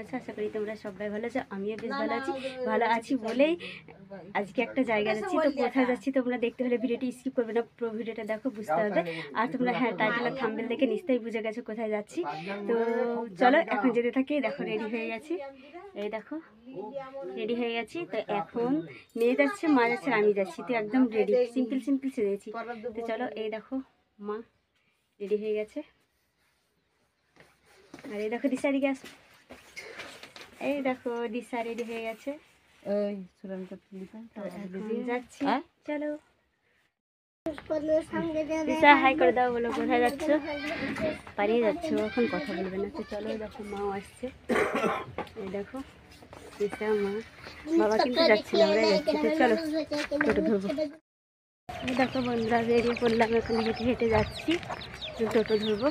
আছো? আশা করি তোমরা সবাই ভালো আছো। আমিও বেশ ভালো আছি বলেই আজকে একটা জায়গা যাচ্ছি। তো কোথায় যাচ্ছি তোমরা দেখতে হলে ভিডিওটি স্কিপ করবে না, পুরো ভিডিওটা দেখো, বুঝতে হবে। আর তোমরা টাইটেল আর থাম্বনেল দেখে নিশ্চয়ই বুঝে গেছো কোথায় যাচ্ছি। তো চলো এখন যেতে থাকি। দেখো রেডি হয়ে গেছি, এই দেখো রেডি হয়ে গেছি। তো এখন মেয়ে যাচ্ছে, মা যাচ্ছে, আমি যাচ্ছি। তো একদম রেডি, সিম্পল সেজেছি। তো চলো, এই দেখো মা রেডি হয়ে গেছে। আর এই দেখো দিশা দিকে আস, এই দেখো দিশা রেডি হয়ে গেছে। যাচ্ছি, চলো দিশা হাই করে দাও, বলো কোথায় যাচ্ছ? পালিয়ে যাচ্ছ, এখন কথা বলবে না। তো চলো, দেখো মাও আসছে, এই দেখো দিশা মা, বাবা কিন্তু যাচ্ছে না, ওরাই যাচ্ছে। তো চলো টোটো ধরবো। দেখো বন্ধুরা বেরিয়ে পড়লাম, এখন হেঁটে হেঁটে যাচ্ছি, টোটো ধরবো।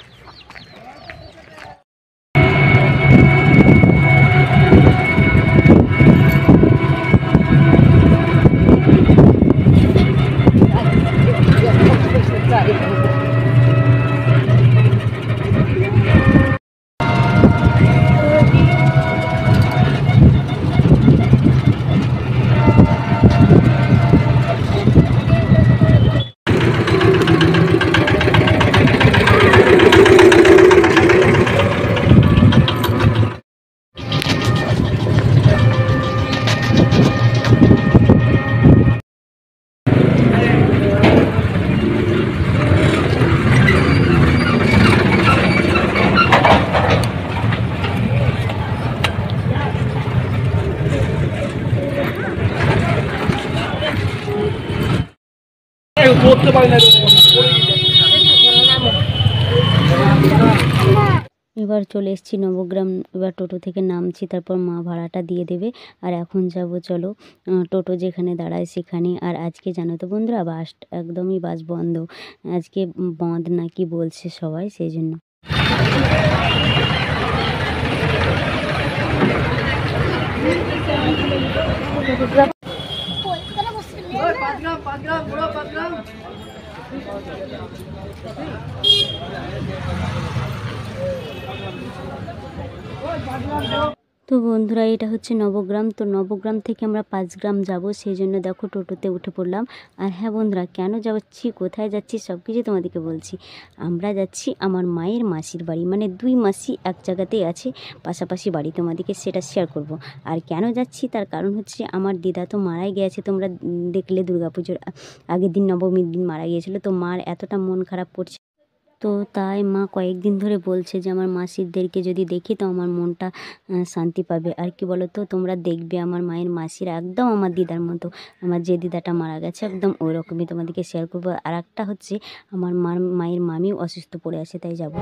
এবার চলে এসেছি নবগ্রাম। এবার টোটো থেকে নামছি, তারপর মা ভাড়াটা দিয়ে দেবে। আর এখন যাব চলো টোটো যেখানে দাঁড়ায় সেখানে। আর আজকে জানো তো বন্ধুরা, বাস একদমই বাস বন্ধ, আজকে বন্ধ নাকি বলছে সবাই, সেই জন্য। তো বন্ধুরা এটা হচ্ছে নবগ্রাম। তো নবগ্রাম থেকে আমরা 5 গ্রাম যাব, সেই জন্য দেখো টোটোতে উঠে পড়লাম। আর হ্যাঁ বন্ধুরা, কেন যাচ্ছি, কোথায় যাচ্ছি সব কিছু তোমাদেরকে বলছি। আমরা যাচ্ছি আমার মায়ের মাসির বাড়ি, মানে 2 মাসি এক জায়গাতেই আছে, পাশাপাশি বাড়ি, তোমাদেরকে সেটা শেয়ার করব। আর কেন যাচ্ছি তার কারণ হচ্ছে আমার দিদা তো মারাই গিয়েছে, তোমরা দেখলে দুর্গাপুজোর আগের দিন নবমীর দিন মারা গিয়েছিলো। তো মার এতটা মন খারাপ করছে, তো তাই মা কয়েকদিন ধরে বলছে যে আমার মাসিদেরকে যদি দেখি তো আমার মনটা শান্তি পাবে। আর কি বলো তো, তোমরা দেখবে আমার মায়ের মাসিরা একদম আমার দিদার মতো, আমার যে দিদাটা মারা গেছে একদম ওই রকমই, তোমাদেরকে শেয়ার করবো। আর একটা হচ্ছে আমার মায়ের মামিও অসুস্থ পড়ে আছে, তাই যাবো।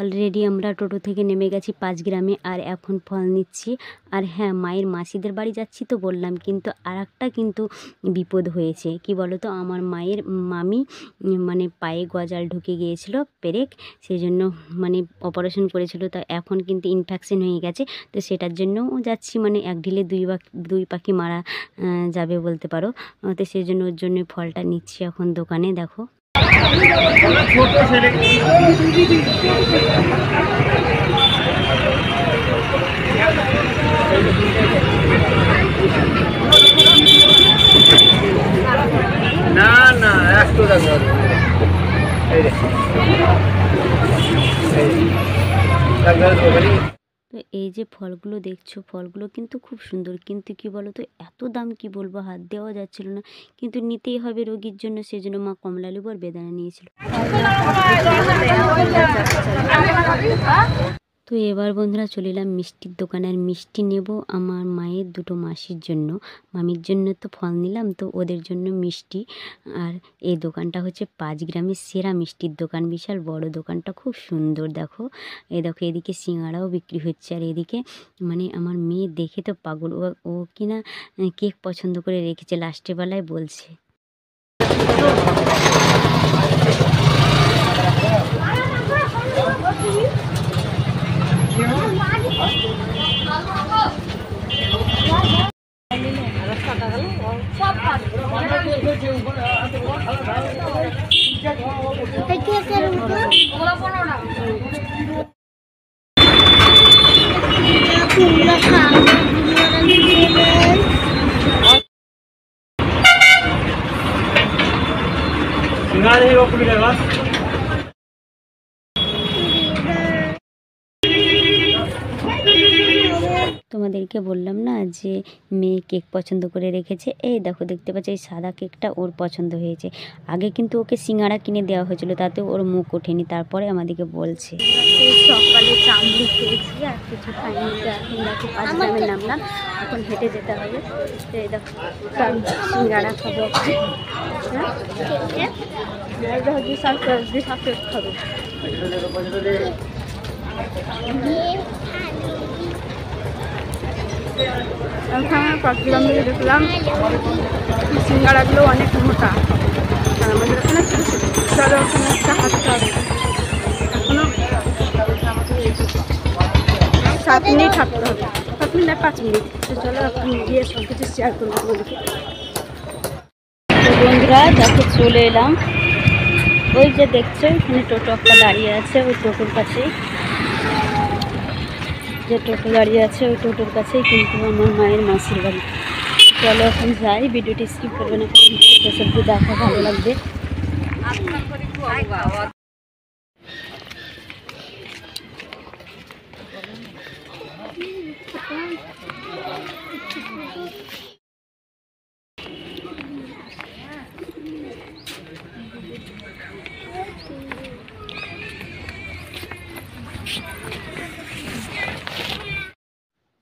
অলরেডি আমরা টোটো থেকে নেমে গেছি 5 গ্রামে, আর এখন ফল নিচ্ছি। আর হ্যাঁ, মায়ের মাসিদের বাড়ি যাচ্ছি তো বললাম, কিন্তু আর একটা কিন্তু বিপদ হয়েছে। কি বলো তো, আমার মায়ের মামি মানে পায়ে গজাল ঢুকে গিয়েছিল, পেরেক, সেই জন্য মানে অপারেশন করেছিল। তা এখন কিন্তু ইনফেকশন হয়ে গেছে, তো সেটার জন্যও যাচ্ছি, মানে এক ঢিলে দুই পাখি মারা যাবে বলতে পারো। তো সেই জন্য ওর জন্য ফলটা নিচ্ছি এখন দোকানে, দেখো। না না একটু দেখো, তো এই যে ফলগুলো দেখছো, ফলগুলো কিন্তু খুব সুন্দর, কিন্তু কি বলো তো, এত দাম কি বলবো, হাত দেওয়া যাচ্ছিল না, কিন্তু নিতেই হবে রোগীর জন্য, সেই জন্য মা কমলালেবু আর বেদানা নিয়েছিল। তো এবার বন্ধুরা চলে এলাম মিষ্টির দোকানে। আর মিষ্টি নেব আমার মায়ের দুটো মাসির জন্য, মামির জন্য তো ফল নিলাম, তো ওদের জন্য মিষ্টি। আর এই দোকানটা হচ্ছে 5 গ্রামের সেরা মিষ্টির দোকান, বিশাল বড় দোকানটা, খুব সুন্দর। দেখো দেখো এদিকে সিঙ্গাড়াও বিক্রি হচ্ছে। আর এদিকে মানে আমার মেয়ে দেখে তো পাগল, ও কিনা কেক পছন্দ করে রেখেছে, লাস্টের বেলায় বলছে। তোমাদেরকে বললাম না যে মেয়ে কেক পছন্দ করে রেখেছে। এই দেখো দেখতে পাচ্ছ, এই সাদা কেকটা ওর পছন্দ হয়েছে। আগে কিন্তু ওকে সিঙ্গাড়া কিনে দেওয়া হয়েছিল, তাতে ওর মুখ ওঠেনি, তারপরে আমাদেরকে বলছে। সকালে চামড়ি খেয়েছি আর কিছু খাইনি, তো এখন দেখো 5 গ্রামে নামলাম, এখন হেঁটে যেতে হবে। তো এই দেখো সিঙ্গাড়া খাবো, হ্যাঁ দেখো বিশাল কেক খাবো। ওখানে 5 গ্রাম দিয়ে দেখলাম সিঙ্গাড়াগুলো অনেক মোটা, আর আমাদের ওখানে ছোটো ছোটো। চলো ওখানে একটা হাঁটতে হবে, এখনো 7 মিনিট হাঁটতে হবে, 7 মিনিট না 5 মিনিট। তো চলো এখন গিয়ে সব কিছু শেয়ার করবো তোমাদেরকে। তো বন্ধুরা দেখো চলে এলাম, ওই যে দেখছো এখানে টোটো একটা দাঁড়িয়ে আছে, ওই টোটোর কাছেই, যে টোটো দাঁড়িয়ে আছে ওই টোটোর কাছেই কিন্তু আমার মায়ের মাসির বাড়ি। চলো এখন যাই, ভিডিওটি স্কিপ করবে না, সবজি দেখা ভালো লাগবে।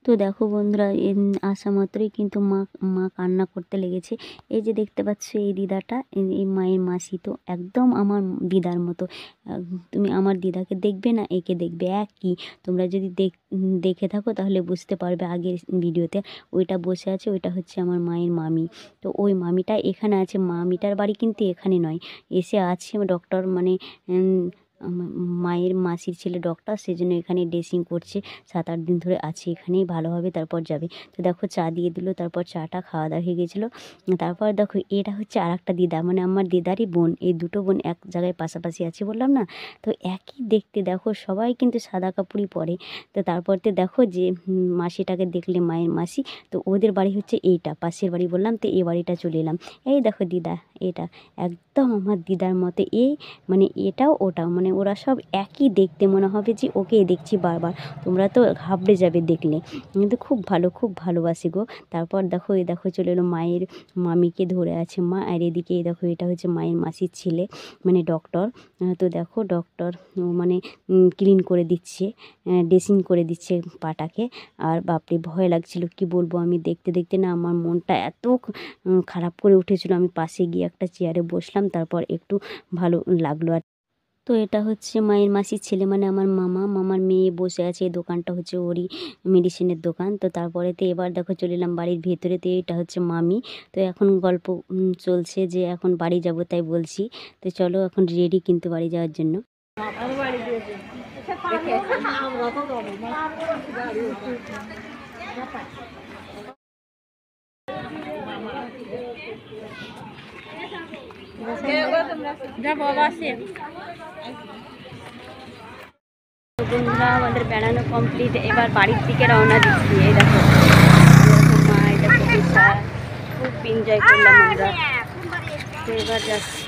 তো দেখো বন্ধুরা আসা মাত্রই কিন্তু মা কান্না করতে লেগেছে। এই যে দেখতে পাচ্ছ এই দিদাটা, এই মায়ের মাসি তো একদম আমার দিদার মতো। তুমি আমার দিদাকে দেখবে না একে দেখবে, একই। তোমরা যদি দেখে থাকো তাহলে বুঝতে পারবে আগের ভিডিওতে। ওইটা বসে আছে, ওইটা হচ্ছে আমার মায়ের মামি। তো ওই মামিটা এখানে আছে, মামিটার বাড়ি কিন্তু এখানে নয়, এসে আছে ডক্টর, মানে মায়ের মাসির ছেলে ডক্টর, সেই জন্য এখানে ড্রেসিং করছে। 7-8 দিন ধরে আছে এখানেই, ভালো হবে তারপর যাবে। তো দেখো চা দিয়ে দিল, তারপর চাটা খাওয়া দাওয়া হয়ে গেছিলো। তারপর দেখো এটা হচ্ছে আর একটা দিদা, মানে আমার দিদারই বোন। এই দুটো বোন এক জায়গায় পাশাপাশি আছে বললাম না, তো একই দেখতে। দেখো সবাই কিন্তু সাদা কাপড়ই পরে। তো তারপরতে দেখো যে মাসিটাকে দেখলে মায়ের মাসি, তো ওদের বাড়ি হচ্ছে এইটা, পাশের বাড়ি বললাম, তো এই বাড়িটা চলে এলাম। এই দেখো দিদা, এটা একদম আমার দিদার মতো, এই মানে এটাও ওটাও, মানে ওরা সব একই দেখতে, মনে হবে যে ওকে দেখছি বারবার। তোমরা তো ঘাবড়ে যাবে দেখলে, কিন্তু খুব ভালো, খুব ভালোবাসি গো। তারপর দেখো এই দেখো চলে এলো, মায়ের মামিকে ধরে আছে মা। আর এদিকে এই দেখো এটা হচ্ছে মায়ের মাসির ছেলে, মানে ডক্টর। তো দেখো ডক্টর মানে ক্লিন করে দিচ্ছে, ড্রেসিং করে দিচ্ছে পাটাকে। আর বাপরে ভয় লাগছিল, কি বলবো, আমি দেখতে দেখতে না আমার মনটা এত খারাপ করে উঠেছিল। আমি পাশে গিয়ে একটা চেয়ারে বসলাম, তারপর একটু ভালো লাগলো। আর তো এটা হচ্ছে মায়ের মাসির ছেলে, মানে আমার মামার মেয়ে বসে আছে। এই দোকানটা হচ্ছে ওরই মেডিসিনের দোকান। তো তারপরেতে এবার দেখো চলে এলাম বাড়ির ভেতরে। তো এটা হচ্ছে মামি। তো এখন গল্প চলছে যে এখন বাড়ি যাব, তাই বলছি। তো চলো এখন রেডি কিন্তু বাড়ি যাওয়ার জন্য। বন্ধুরা আমাদের বেড়ানো কমপ্লিট, এবার বাড়ির দিকে রওনা দিচ্ছি। এই দেখো মা, এটা বিশাল, খুব এনজয় করলাম আমরা। তো এবার যাচ্ছি।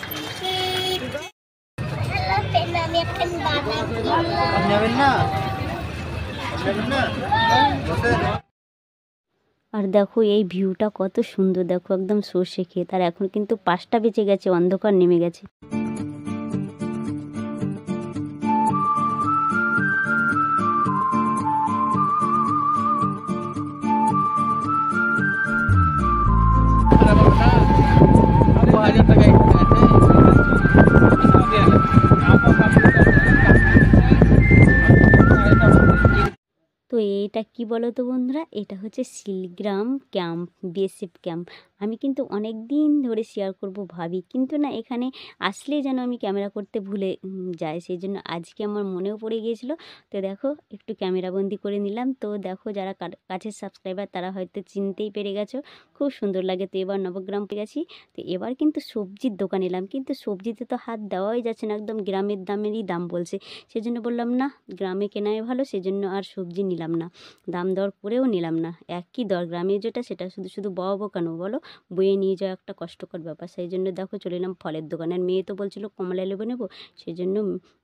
আর দেখো এই ভিউটা কত সুন্দর, দেখো একদম সর্ষে ক্ষেত। আর এখন কিন্তু 5টা বেজে গেছে, অন্ধকার নেমে গেছে। হাজার টাকা এখানে আছে। তো এটা কি বলো তো বন্ধুরা, এটা হচ্ছে শিলগ্রাম ক্যাম্প, বিএসএফ ক্যাম্প। আমি কিন্তু অনেক দিন ধরে শেয়ার করব ভাবি, কিন্তু না এখানে আসলেই যেন আমি ক্যামেরা করতে ভুলে যাই, সেই জন্য আজকে আমার মনেও পড়ে গিয়েছিলো। তো দেখো একটু ক্যামেরাবন্দি করে নিলাম। তো দেখো যারা কাছের সাবস্ক্রাইবার তারা হয়তো চিনতেই পেরে গেছো, খুব সুন্দর লাগে। তো এবার নবগ্রাম পেয়ে গেছি। তো এবার কিন্তু সবজির দোকান এলাম, কিন্তু সবজিতে তো হাত দেওয়াই যাচ্ছে না, একদম গ্রামের দামেরই দাম বলছে। সেজন্য বললাম না, গ্রামে কেনাই ভালো, সেজন্য আর সবজি নিলাম না, দাম দর করেও নিলাম না। একই দর, গ্রামে যেটা সেটা শুধু শুধু বওয়াবো কেন বলো, বয়ে নিয়ে যাওয়া একটা কষ্টকর ব্যাপার। সেই জন্য দেখো চলে এলাম ফলের দোকানে। আর মেয়ে তো বলছিল কমলা লেবু নেবো, সেই জন্য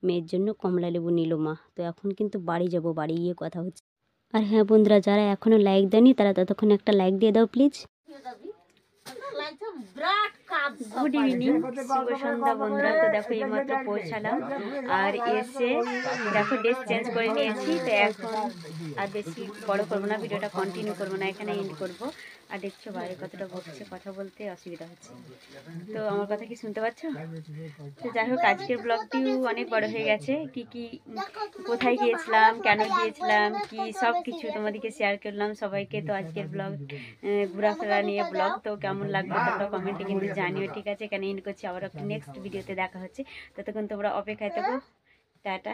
মেয়ের জন্য কমলা লেবু নিল মা। তো এখন কিন্তু বাড়ি যাব, বাড়ি গিয়ে কথা হচ্ছে। আর হ্যাঁ বন্ধুরা, যারা এখনও লাইক দেয়নি তারা ততক্ষণ একটা লাইক দিয়ে দাও প্লিজ। গুড ইভিনিং, শুভ সন্ধ্যা বন্ধুরা। তো দেখো এইমাত্র পৌঁছালাম, আর এসে দেখো ড্রেস চেঞ্জ করে নিয়েছি। তো এখন আর বেশি বড় করবো না, ভিডিওটা কন্টিনিউ করবো না, এখানে এন্ড করবো। আর দেখছো বাইরে কতটা বকছে, কথা বলতে অসুবিধা হচ্ছে। তো আমার কথা কি শুনতে পাচ্ছ? তো যাই হোক, আজকের ব্লগটিও অনেক বড় হয়ে গেছে। কি কোথায় গিয়েছিলাম, কেন গিয়েছিলাম, কি সব কিছু তোমাদেরকে শেয়ার করলাম সবাইকে। তো আজকের ব্লগ ঘোরাফেরা নিয়ে ব্লগ। তো কেমন লাগলো তোমরা কমেন্টে কিন্তু জানিও, ঠিক আছে? এখানে এন্ড করছি, আবার একটা নেক্সট ভিডিওতে দেখা হচ্ছে। ততক্ষণ তোমরা অপেক্ষায় থাকো। টাটা।